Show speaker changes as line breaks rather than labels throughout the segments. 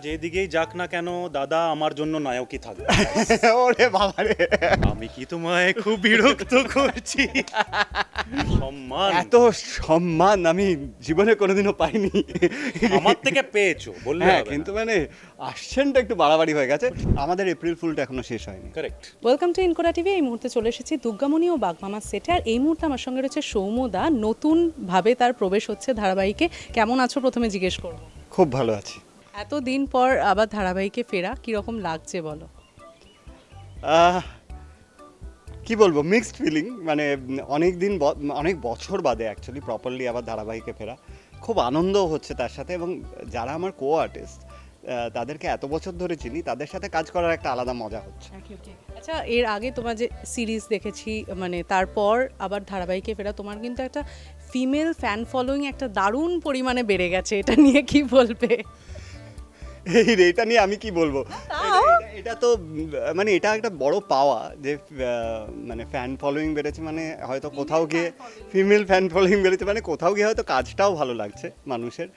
যেদিকেই যাক না কেন দাদা আমার জন্য নায়কই থাকবে।
ওরে বাবা রে,
আমি কি তোমায় খুব বিরক্ত করছি? সম্মান
এত সম্মান আমি জীবনে কোনোদিনও পাইনি।
আমার থেকে পেয়েছো বললে
হ্যাঁ,
হবে
কিন্তু মানে আসছেনটা একটু বাড়াবাড়ি হয়ে গেছে। আমাদের এপ্রিল ফুলটা এখনো শেষ হয়নি।
কারেক্ট।
ওয়েলকাম টু ইনকোরা টিভি। এই মুহূর্তে চলে এসেছি দুর্গামণি ও বাগমামা সেটে, আর এই মুহূর্তে আমার সঙ্গে রয়েছে সৌম্যদা। নতুনভাবে তার প্রবেশ হচ্ছে ধারাবাহিকে। কেমন আছো প্রথমে জিজ্ঞেস করবো।
খুব ভালো আছি।
এতদিন পর আবার ধারাবাহিকে ফেরা, কিরকম লাগছে বলো?
কি বলবো, মিক্সড ফিলিং। মানে অনেক বছর বাদে অ্যাকচুয়ালি প্রপারলি আবার ধারাবাহিকে ফেরা, খুব আনন্দও হচ্ছে তার সাথে। এবং যারা আমার কো আর্টিস্ট তাদেরকে এত বছর ধরে চিনি, তাদের সাথে কাজ করার একটা আলাদা মজা হচ্ছে।
আচ্ছা, এর আগে তোমার যে সিরিজ দেখেছি, মানে তারপর আবার ধারাবাহিকে ফেরা, তোমার কিন্তু একটা ফিমেল ফ্যান ফলোয়িং একটা দারুণ পরিমাণে বেড়ে গেছে। এটা নিয়ে কি বলবে?
এটা নিয়ে আমি কি বলবো, এটা তো মানে এটা একটা বড় পাওয়া যে মানে ফ্যান ফলোয়িং বেড়েছে, মানে হয়তো কোথাও গিয়ে ফিমেল ফ্যান ফলোয়িং বেড়েছে, মানে কোথাও গিয়ে হয়তো কাজটাও ভালো লাগছে মানুষের।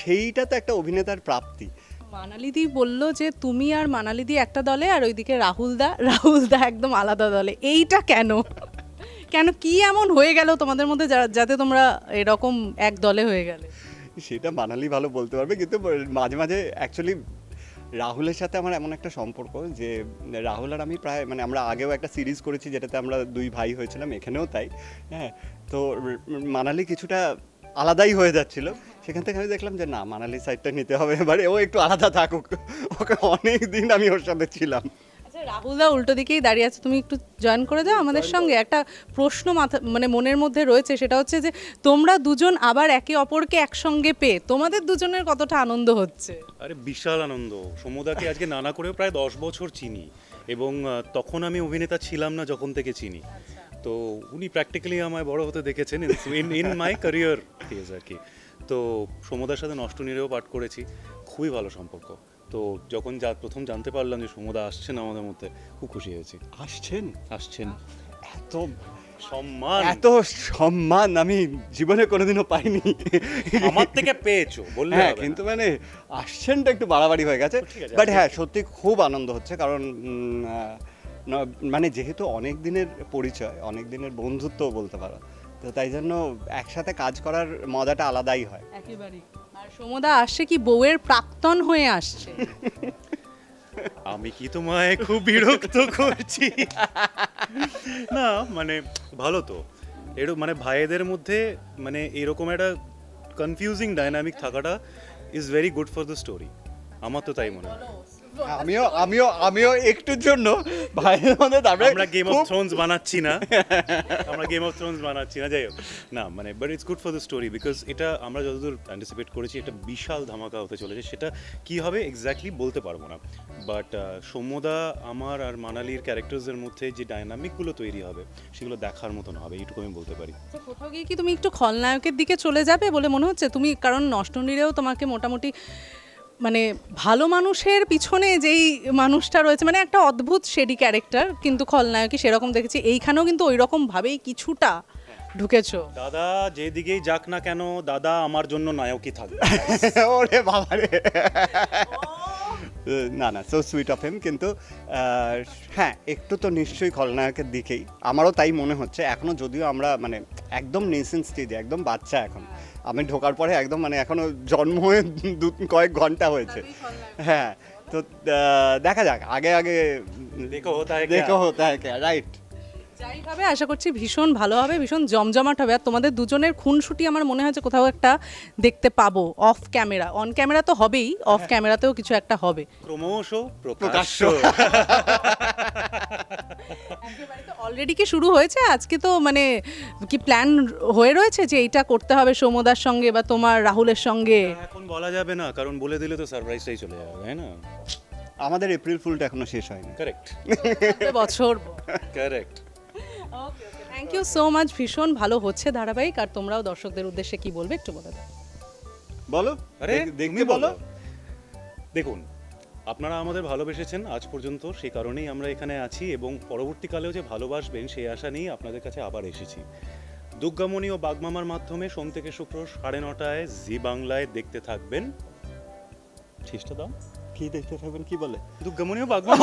সেইটা তো একটা অভিনেতার প্রাপ্তি।
মানালিদি বলল যে তুমি আর মানালিদি একটা দলে, আর ওইদিকে রাহুলদা একদম আলাদা দলে। এইটা কেন কেন কি এমন হয়ে গেল তোমাদের মধ্যে যাতে তোমরা এরকম এক দলে হয়ে গেলে?
সেটা মানালি ভালো বলতে পারবে, কিন্তু মাঝে মাঝে অ্যাকচুয়ালি রাহুলের সাথে আমার এমন একটা সম্পর্ক যে রাহুল আর আমি প্রায়, মানে আমরা আগেও একটা সিরিজ করেছি যেটাতে আমরা দুই ভাই হয়েছিলাম, এখানেও তাই। হ্যাঁ, তো মানালি কিছুটা আলাদাই হয়ে যাচ্ছিল। সেখান থেকে আমি দেখলাম যে না, মানালি সাইডটা নিতে হবে, এবারে ও একটু আলাদা থাকুক। ওকে অনেক দিন আমি ওর সাথে ছিলাম।
আচ্ছা, রাহুলদা উল্টো দিকেই দাঁড়িয়ে আছে, তুমি একটু জয়েন করে দাও আমাদের সঙ্গে। একটা প্রশ্ন মানে মনের মধ্যে রয়েছে, সেটা হচ্ছে যে তোমরা দুজন আবার একে অপরকে একসঙ্গে পেয়ে তোমাদের দুজনের কতটা আনন্দ হচ্ছে?
আরে বিশাল আনন্দ। সমুদাকে আজকে নানা করেও প্রায় 10 বছর চিনি, এবং তখন আমি অভিনেতা ছিলাম না যখন থেকে চিনি। তো উনি প্র্যাকটিক্যালি আমায় বড় হতে দেখেছেন ইন মাই ক্যারিয়ার ফেজ আর কি। তো সমুদার সাথে নষ্ট নিরেও পাঠ করেছি, খুবই ভালো সম্পর্ক। তো যখন প্রথম জানতে পারলাম যে সমুদা আসছেন আমাদের মধ্যে, খুব খুশি হয়েছি। আসছেন
এত
সম্মান
আমি জীবনে কোনোদিনও পাইনি।
আমার থেকে পেয়েছো বললে
হ্যাঁ,
হবে
কিন্তু
না।
মানে আসছেনটা একটু বাড়াবাড়ি হয়ে গেছে। বাট হ্যাঁ, সত্যি খুব আনন্দ হচ্ছে, কারণ মানে যেহেতু অনেক দিনের পরিচয়, অনেক দিনের বন্ধুত্ব বলতে পারো, তো তাই জন্য একসাথে কাজ করার মজাটা আলাদাই হয়।
একেবারেই। আর সমুদা আসছে কি বউয়ের প্রাক্তন হয়ে আসছে?
আমি কি তোমায় খুব বিরক্ত করছি? না মানে ভালো তো, মানে ভাইদের মধ্যে মানে এরকম একটা কনফিউজিং ডাইনামিক থাকাটা is very good for the story. আমার তো তাই মনে হয়।
আমিও একটুর জন্য ভাইয়ের মধ্যে
আমরা গেম অফ থ্রোনস বানাচ্ছি না, যাই হোক না, মানে but it's good for the story, because এটা আমরা যতদূর অ্যান্টিসিপেট করেছি একটা বিশাল ধামাকা হতে চলেছে। সেটা কি হবে এক্স্যাক্টলি বলতে পারবো না, বাট সৌম্যদা আমার আর মানালির ক্যারেক্টার্সের মধ্যে যে ডাইনামিকগুলো তৈরি হবে সেগুলো দেখার মতন হবে, এইটুকু আমি বলতে পারি।
কোথাও গিয়ে কি তুমি একটু খলনায়কের দিকে চলে যাবে বলে মনে হচ্ছে তুমি? কারণ নষ্টনীরেও তোমাকে মোটামুটি মানে ভালো মানুষের পিছনে যেই মানুষটা রয়েছে, মানে একটা অদ্ভুত শেডি ক্যারেক্টার, কিন্তু খলনায়কই সেরকম দেখেছি। এইখানেও কিন্তু ওই রকম ভাবেই কিছুটা ঢুকেছো।
দাদা যেদিকেই যাক না কেন দাদা আমার জন্য নায়কই থাকবে।
ওরে বাবা রে, না সো সুইট অফ হিম। কিন্তু হ্যাঁ, একটু তো নিশ্চয়ই খলনায়কের দিকেই আমারও তাই মনে হচ্ছে এখনো, যদিও আমরা মানে একদম নেসেন্ট স্টেজে, একদম বাচ্চা এখন। আমি ঢোকার পরে একদম মানে এখনো জন্ম হয়ে কয়েক ঘন্টা হয়েছে। হ্যাঁ, তো দেখা যাক, আগে
দেখো
হতা হ্যায় ক্যা, রাইট।
যাই হবে আশা করছি ভীষণ ভালো হবে, ভীষণ জমজমাট হবে। আর তোমাদের দুজনের খুনসুটি আমার মনে হচ্ছে কোথাও একটা দেখতে পাবো অফ ক্যামেরা। অন ক্যামেরা তো হবেই, অফ ক্যামেরাতেও কিছু একটা হবে।
ক্রমশ প্রকাশ্য।
অলরেডি কি শুরু হয়েছে? আজকে তো মানে কি প্ল্যান হয়ে রয়েছে যে এইটা করতে হবে সৌম্যদার সঙ্গে বা তোমার রাহুলের সঙ্গে?
এখন বলা যাবে না, কারণ বলে দিলে তো সারপ্রাইজটাই চলে যাবে, তাই না?
আমাদের এপ্রিল ফুলটা এখনো শেষ হয়নি।
কারেক্ট,
বছর
correct.
Thank you so much. ভীষণ ভালো হচ্ছে ধারাবাহিক। আর তোমরাও দর্শকদের উদ্দেশ্যে কি বলবে একটু বলে দাও।
বলো।
আরে
দেখতে বলো।
দেখুন, আপনারা আমাদের ভালোবেসেছেন আজ পর্যন্ত, সেই কারণেই আমরা এখানে আছি, এবং পরবর্তীকালেও যে ভালোবাসবেন সেই আশা নিয়েই আপনাদের কাছে আবার এসেছি। দুর্গামণি ও বাগমামার মাধ্যমে সোম থেকে শুক্র 9:30 জি বাংলায় দেখতে থাকবেন। শেষটা দাও।
কি দেখতে থাকবেন কি বলে
দুর্গামণিও বাগমা